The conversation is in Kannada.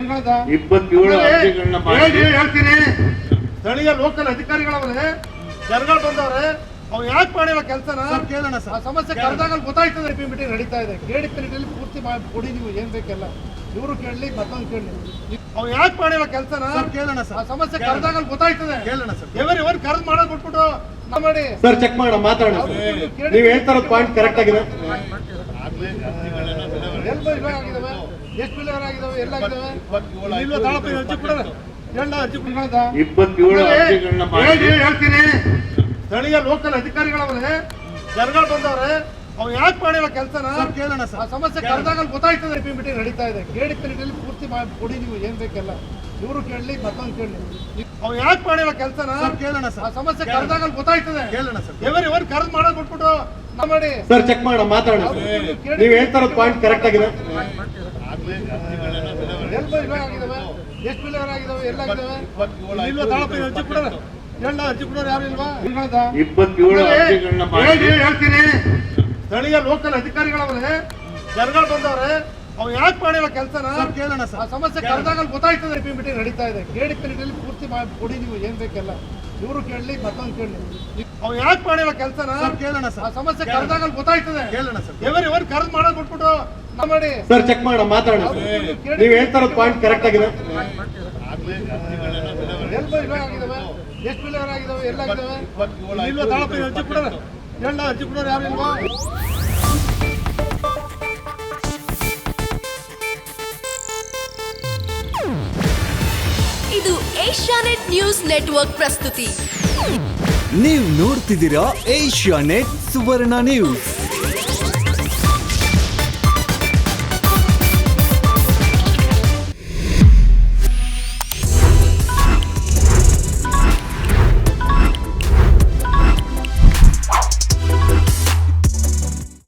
27 ಅರ್ಜಿಗಳನ್ನ ಮಾಡಿ ಹೇಳ್ತೀನಿ. ಸ್ಥಳೀಯ ಲೋಕಲ್ ಅಧಿಕಾರಿಗಳವರೇ, ಜನಗಳು ಬಂದವ್ರೆ, ಅವ್ರು ಯಾಕೆ ಮಾಡಿಲ್ಲ ಕೆಲಸನ ಕೇಳೋಣ ಸರ್. ಆ ಸಮಸ್ಯೆ ಕರೆದಾಗ ಗೊತ್ತಾಯ್ತದೆ. ಮೀಟಿಂಗ್ ನಡೀತಾ ಇದೆ. ಕೇಳಿ ಪಿರಿಯಡ್ ಪೂರ್ತಿ ಕೊಡಿ, ನೀವು ಏನ್ ಬೇಕೆಲ್ಲ ಇವರು ಕೇಳಲಿ, ಮತ್ತೊಂದು ಕೇಳಲಿ. ಅವ್ರು ಯಾಕೆ ಮಾಡಿಲ್ಲ ಕೆಲಸನ ಕೇಳೋಣ ಸರ್. ಆ ಸಮಸ್ಯೆ ಕರೆದಾಗ ಗೊತ್ತಾಯ್ತದೆ. ಕೇಳೋಣ ಸರ್. ಇವರು ಕರೆದು ಮಾಡೋದು ಬಿಟ್ಬಿಟ್ಟು ಮಾಡಿ ಸರ್, ಚೆಕ್ ಮಾಡೋಣ, ಮಾತಾಡೋಣ. ನೀವು ಹೇಳ್ತಾ ಇರೋದು ಪಾಯಿಂಟ್ ಕರೆಕ್ಟ್ ಆಗಿದೆ. ಆಗಿದಾವೆ, ಎಷ್ಟು ಬಿಲ್ ಆಗಿದಾವೆ, ಎಲ್ಲ ಆಗಿದಾವೆ. 27 ಅರ್ಜಿಗಳನ್ನ ಮಾಡಿ ಹೇಳ್ತೀನಿ. ಸ್ಥಳೀಯ ಲೋಕಲ್ ಅಧಿಕಾರಿಗಳವರೇ, ಜನಗಳು ಬಂದವ್ರೆ, ಅವ್ರು ಯಾಕೆ ಮಾಡಿಲ್ಲ ಕೆಲಸನ ಕೇಳೋಣ ಸರ್. ಆ ಸಮಸ್ಯೆ ಕರೆದಾಗ ಗೊತ್ತಾಯ್ತದೆ. ಮೀಟಿಂಗ್ ನಡೀತಾ ಇದೆ. ಕೇಳಿ ಪಿರಿಯಡ್ ಪೂರ್ತಿ ಕೊಡಿ, ನೀವು ಏನ್ ಬೇಕೆಲ್ಲ ಇವರು ಕೇಳಲಿ, ಮತ್ತೊಂದು ಕೇಳಲಿ. ಅವ್ರು ಯಾಕೆ ಮಾಡಿಲ್ಲ ಕೆಲಸನ ಕೇಳೋಣ ಸರ್. ಆ ಸಮಸ್ಯೆ ಕರೆದಾಗ ಗೊತ್ತಾಯ್ತದೆ. ಕೇಳೋಣ ಸರ್. ಇವರು ಕರೆದು ಮಾಡೋದು ಬಿಟ್ಬಿಟ್ಟು ಮಾಡಿ ಸರ್, ಚೆಕ್ ಮಾಡೋಣ, ಮಾತಾಡೋಣ. ನೀವು ಹೇಳ್ತಾ ಇರೋದು ಪಾಯಿಂಟ್ ಕರೆಕ್ಟ್ ಆಗಿದೆ. ಆಗಿದಾವೆ, ಎಷ್ಟು ಬಿಲ್ ಆಗಿದಾವೆ, ಎಲ್ಲ ಆಗಿದಾವೆ. ಅರ್ಜಿ ಕೊಡೋರು ಯಾರು ಇಲ್ವಾ? 27 ಅರ್ಜಿಗಳನ್ನ ಮಾಡಿ ಹೇಳ್ತೀನಿ. ಸ್ಥಳೀಯ ಲೋಕಲ್ ಅಧಿಕಾರಿಗಳವರೇ, ಜನಗಳು ಬಂದವ್ರೆ, ಅವ್ರು ಯಾಕೆ ಮಾಡಿಲ್ಲ ಕೆಲಸನ ಕೇಳೋಣ ಸರ್. ಆ ಸಮಸ್ಯೆ ಕರೆದಾಗ ಗೊತ್ತಾಯ್ತದೆ. ಮೀಟಿಂಗ್ ನಡೀತಾ ಇದೆ. ಕೇಳಿ ಪಿರಿಯಡ್ ಪೂರ್ತಿ ಕೊಡಿ, ನೀವು ಏನ್ ಬೇಕೆಲ್ಲ ಇವರು ಕೇಳಲಿ, ಮತ್ತೊಂದು ಕೇಳಲಿ. ಅವ್ರು ಯಾಕೆ ಮಾಡಿಲ್ಲ ಕೆಲಸನ ಕೇಳೋಣ ಸರ್. ಆ ಸಮಸ್ಯೆ ಕರೆದಾಗ ಗೊತ್ತಾಯ್ತದೆ. ಕೇಳೋಣ ಸರ್. ಇವರು ಕರೆದು ಮಾಡೋದು ಬಿಟ್ಬಿಟ್ಟು ಮಾಡಿ ಸರ್, ಚೆಕ್ ಮಾಡೋಣ, ಮಾತಾಡೋಣ. ನೀವು ಹೇಳ್ತಾ ಇರೋದು ಪಾಯಿಂಟ್ ಕರೆಕ್ಟ್ ಆಗಿದೆ. ಆಗಿದಾವೆ, ಎಷ್ಟು ಬಿಲ್ ಆಗಿದಾವೆ, ಎಲ್ಲ ಆಗಿದಾವೆ. ಅರ್ಜಿ ಕೊಡೋರು ಯಾರು ಇಲ್ವಾ? ಇದು ಏಷ್ಯಾನೆಟ್ ನ್ಯೂಸ್ ನೆಟ್ವರ್ಕ್ ಪ್ರಸ್ತುತಿ. ನೀವು ನೋಡ್ತಿದ್ದೀರಾ ಏಷ್ಯಾನೆಟ್ ಸುವರ್ಣ ನ್ಯೂಸ್.